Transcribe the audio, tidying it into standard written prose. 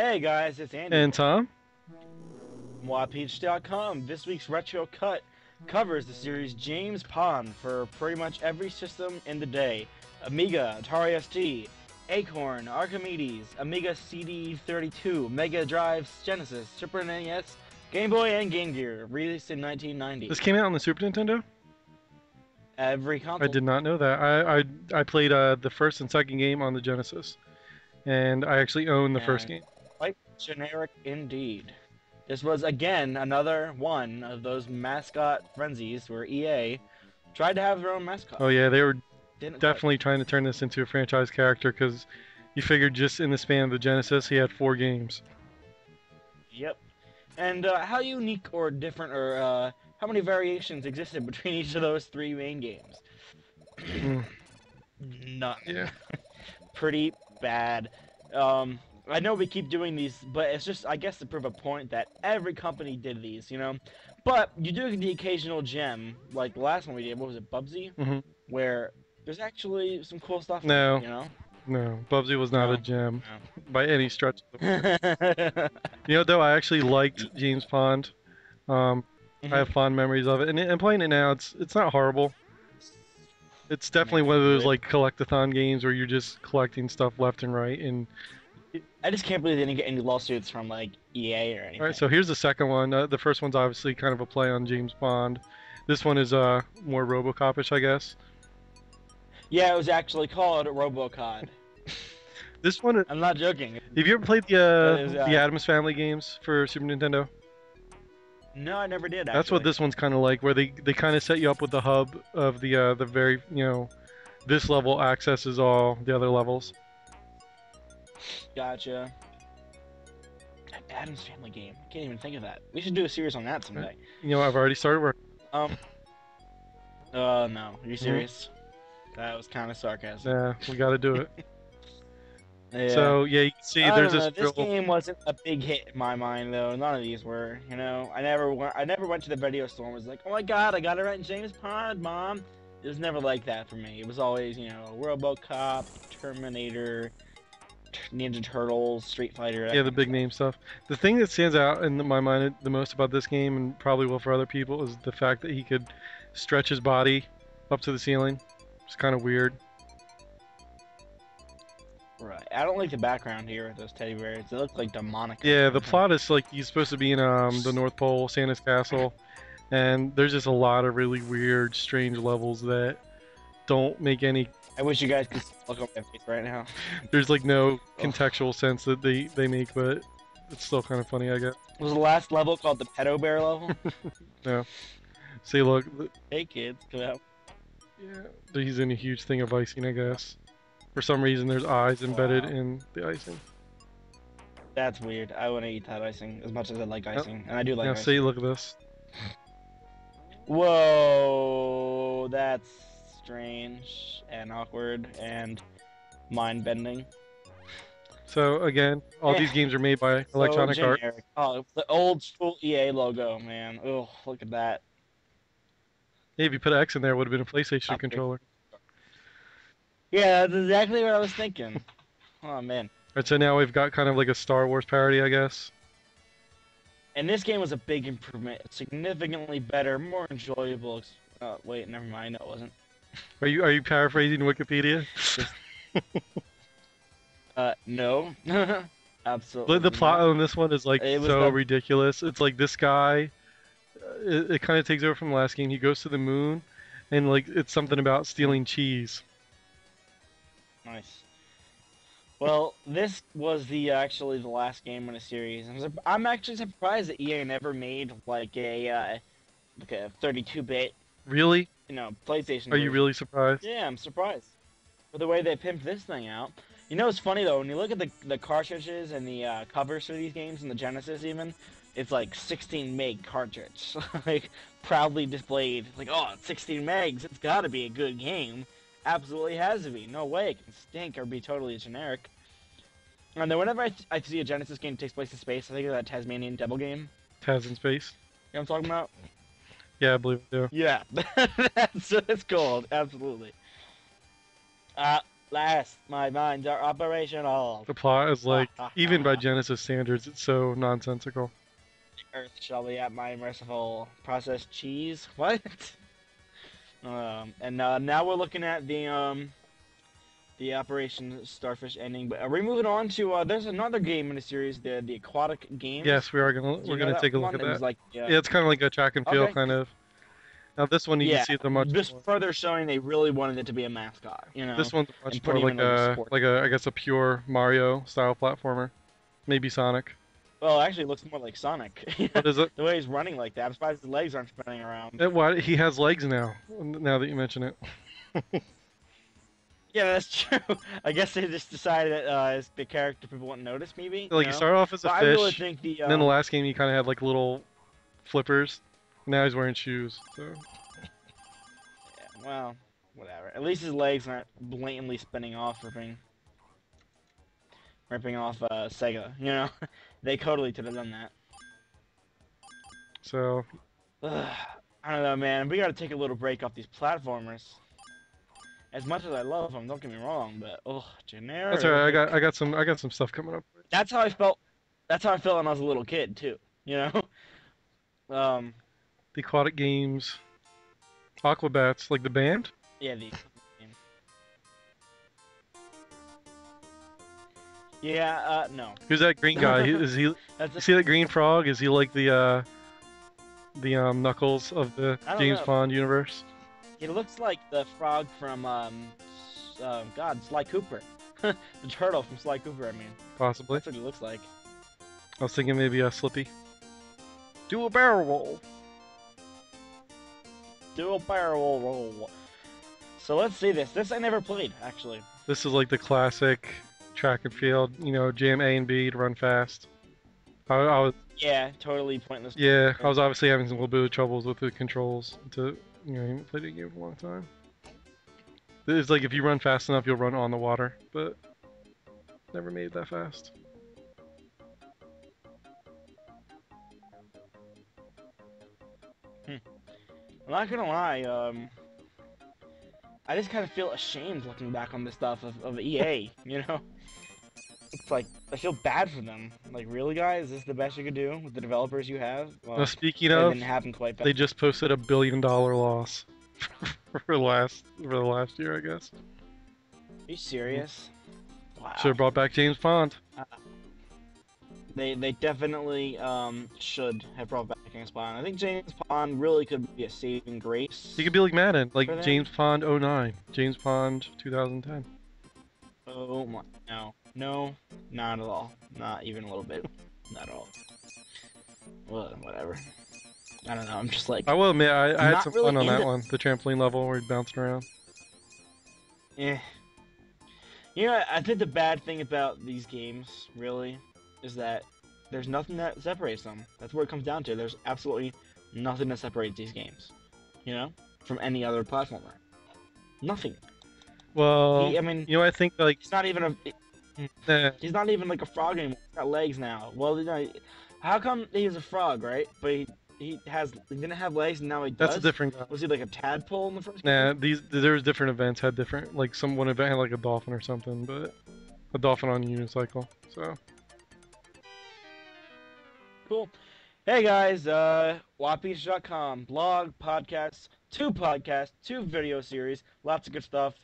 Hey guys, it's Andy And Tom? from Wapeach.com. This week's Retro Cut covers the series James Pond for pretty much every system in the day. Amiga, Atari ST, Acorn, Archimedes, Amiga CD32, Mega Drive, Genesis, Super NES, Game Boy, and Game Gear, released in This 1990. came out on the Super Nintendo? Every I console. did not know that. I played the first and second game on the Genesis, and I actually own the first And game. quite generic indeed. This was again another one of those mascot frenzies where EA tried to have their own mascot. Oh yeah, they were Didn't quite. definitely trying to turn this into a franchise character because you figured just in the span of the Genesis, he had 4 games. Yep. And how unique or different or how many variations existed between each of those three main games? Mm, None. yeah. Pretty bad. I know we keep doing these, but it's just, I guess, to prove a point that every company did these, you know? But you do get the occasional gem, like the last one we did, what was it, Bubsy? hmm Where there's actually some cool stuff in it, No, you know? no, Bubsy was not a No. gem No. by any stretch of the word. You know, though, I actually liked James Pond. Um, I Mhm. have fond memories of it, and playing it now, it's not horrible. It's definitely one of Man, those but like collectathon games where you're just collecting stuff left and right. And I just can't believe they didn't get any lawsuits from like EA or all right, anything. so here's the second one. The first one's obviously kind of a play on James Bond. This one is more RoboCop-ish, I guess. Yeah, it was actually called RoboCod. This one, have I'm not joking. you ever played That is the Addams Family games for Super Nintendo? no, I never did That's what actually. this one's kind of like, where they kind of set you up with the hub of the very this level accesses all the other levels. Gotcha. That Adam's Family game. I can't even think of that. We should do a series on that Right? someday. You know, I've already started work. Um. Oh no. Are you Mhm. serious? That was kind of sarcasm. Yeah, we got to do it. Yeah. So yeah, you can see I there's don't this know. This real. game wasn't a big hit in my mind, though. None of these were. You know, I never went to the video store and was like, "Oh my God, I got it right in James Pond, Mom." It was never like that for me. It was always, you know, RoboCop, Terminator, Ninja Turtles, Street Fighter, that Yeah, the kind of big stuff. name stuff. The thing that stands out in my mind the most about this game, and probably will for other people, is the fact that he could stretch his body up to the ceiling. It's kind of weird. Right. I don't like the background here with those teddy bears. They look like demonic or Yeah, the something. plot is like he's supposed to be in the North Pole, Santa's castle, and there's just a lot of really weird, strange levels that don't make any. I wish you guys could look at my face right now. There's like no Oh. contextual sense that they make, but it's still kind of funny, I guess. Was the last level called the Pedo Bear level? Yeah. See, look, Hey kids, come out. yeah, he's in a huge thing of icing, I guess. For some reason, there's eyes embedded Wow. in the icing. That's weird. I wouldn't eat that icing as much as I like Now, icing. And I do like now see, icing. look at this. Whoa, that's strange and awkward and mind-bending. So again, all these games are made by So Electronic Arts. generic. Oh, the old school EA logo, man. Oh, look at that. Hey, if you put X in there, it would have been a PlayStation Up there. controller. Yeah, that's exactly what I was thinking. Oh man. Alright, so now we've got kind of like a Star Wars parody, I guess. And this game was a big improvement. Significantly better, more enjoyable. Wait, never mind. No, it wasn't. Are you paraphrasing Wikipedia? Just, no. The Absolutely plot not. on this one is like It was so the ridiculous. It's like this guy. It kind of takes over from the last game. He goes to the moon, and like it's something about stealing cheese. nice. Well, this was the actually the last game in a series. I'm actually surprised that EA never made like a 32-bit, Really? you know, PlayStation Are you version. really surprised? Yeah, I'm surprised for the way they pimped this thing out. You know, it's funny though when you look at the cartridges and the covers for these games and the Genesis even, it's like 16 meg cartridge, like proudly displayed. Like, oh, it's 16 megs. It's got to be a good game. Absolutely has to be. No way it can stink or be totally generic. And then whenever I see a Genesis game that takes place in space, I think of that Tasmanian Devil game. Taz in space. You know what I'm talking about? Yeah, I believe it do. Yeah, that's what it's called. Absolutely. Uh, last. My minds are operational. The plot is Ha like, ha even by ha. Genesis standards, it's so nonsensical. Earth shall be at my merciful processed cheese. What? And now we're looking at the Operation Starfish ending. But are we moving on to there's another game in the series, the Aquatic Games. Yes, we are gonna Do you we're know gonna that take a look one? at It was that. like Yeah, it's kind of like a track and field okay, kind of. Now this one you can yeah, see the much just more. further showing they really wanted it to be a mascot, This one's and much put more him in like a sport. like a I guess a pure Mario style platformer. Maybe Sonic. Well, actually, it looks more like Sonic. What is it? The way he's running like that. I'm surprised his legs aren't spinning around. Why he has legs now? Now that you mention it, Yeah, that's true. I guess they just decided that it's the character people won't notice, maybe. like he started off as a But I really fish, think the and then the last game he kind of had like little flippers. Now he's wearing shoes. So yeah, well, whatever. At least his legs aren't blatantly spinning off, ripping off Sega. They totally could have done that. so Ugh, I don't know, man. We gotta take a little break off these platformers. As much as I love them, don't get me wrong, but generic. that's alright. I got some stuff coming up. That's how I felt. That's how I felt when I was a little kid too. You know. Um. The Aquatic Games, Aquabats, like the band. Yeah. Yeah. No. Who's that green guy? Is he? That's You see that green frog? Is he like the Knuckles of the I don't James know. Bond universe? He looks like the frog from God, Sly Cooper. The turtle from Sly Cooper. I mean, Possibly. that's what he looks like. I was thinking maybe a Slippy. Do a barrel roll. Do a barrel roll. So let's see this. This I never played actually. This is like the classic track and field. You know, jam A and B to run fast. I was Yeah, totally pointless. yeah. I was obviously having some little bit of troubles with the controls. I haven't played the game for a long time. It's like if you run fast enough, you'll run on the water, but never made it that fast. I'm not gonna lie. I just kind of feel ashamed looking back on this stuff of EA. It's like I feel bad for them. Like, really, guys, is this the best you could do with the developers you have? Well, Now, speaking it of, didn't happen quite. they just posted $1 billion loss for the last year, I guess. Are you serious? Wow. Should have brought back James Bond. They definitely should have brought back James Bond. I think James Bond really could be a saving grace. He could be like Madden, like For them? James Bond '09, James Bond 2010. Oh my, no, not at all. Not even a little bit. Not at all. Well, whatever. I don't know. I'm just like, I will admit, I had Not some really fun on that into- one. The trampoline level where he's bouncing around. eh. I think the bad thing about these games, really, is that there's nothing that separates them. That's what it comes down to. There's absolutely nothing that separates these games, from any other platformer. Nothing. Well, I mean, I think like he's not even eh, he's not even like a frog anymore. He's got legs now. Well, how come he's a frog, right? But he didn't have legs and now he does. that's a different guy. Was he like a tadpole in the first Nah, game? there's different events had different like one event had like a dolphin or something, but a dolphin on a unicycle. So Cool. Hey guys, Wapeach.com, blog, podcasts, two video series, lots of good stuff.